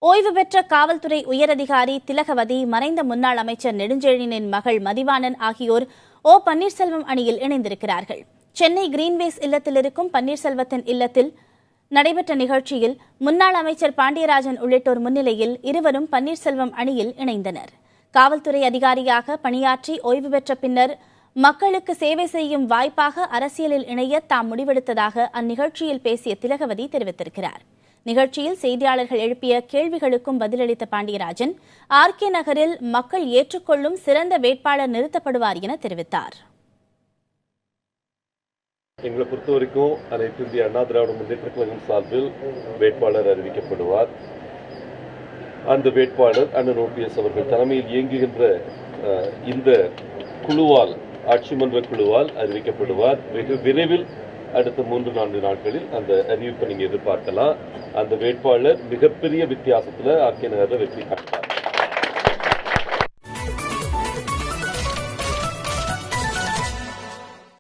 ஓய்வு பெற்ற காவல்துறை உயரதிகாரி திலகவதி, மறைந்த முன்னாள் அமைச்சர் நெடுஞ்செழியனின் மகள் மதிவாணன் ஆகியோர் ஓ பன்னீர்செல்வம் அணியில் இணைந்திருக்கிறார்கள். சென்னை கிரீன்வேஸ் இல்லத்தில் இருக்கும் பன்னீர்செல்வத்தின் இல்லத்தில் நடைபெற்ற நிகழ்ச்சியில் முன்னாள் அமைச்சர் பாண்டியராஜன் உள்ளிட்டோர் முன்னிலையில் இருவரும் பன்னீர்செல்வம் அணியில் இணைந்தனர். காவல்துறை அதிகாரியாக பணியாற்றி ஓய்வு பெற்ற பின்னர் மக்களுக்கு சேவை செய்யும் வாய்ப்பாக அரசியலில் இணைய தாம் முடிவெடுத்ததாக அந்நிகழ்ச்சியில் பேசிய திலகவதி தெரிவித்திருக்கிறார். நிகழ்ச்சியில் செய்தியாளர்கள் எழுப்பிய கேள்விகளுக்கும் பதிலளித்த பாண்டியராஜன், ஆர்கே நகரில் மக்கள் ஏற்றுக்கொள்ளும் சிறந்த வேட்பாளர் நிறுத்தப்படுவார் என தெரிவித்தார். எங்களை பொறுத்தவரைக்கும் அனைத்து இந்திய அண்ணா திராவிட முன்னேற்ற கழகம் சார்பில் வேட்பாளர் அறிவிக்கப்படுவார். அந்த வேட்பாளர் அண்ணன் ஓபிஎஸ் அவர்கள் தலைமையில் இயங்குகின்ற இந்த குழுவால், ஆட்சி மன்ற குழுவால் அறிவிக்கப்படுவார். வெகு விரைவில் அடுத்த 3-4 நாட்களில் அந்த அறிவிப்பை நீங்க எதிர்பார்க்கலாம். அந்த வேட்பாளர் மிகப்பெரிய வித்தியாசத்துல ஆர்கே நகரில் வெற்றி காட்டார்.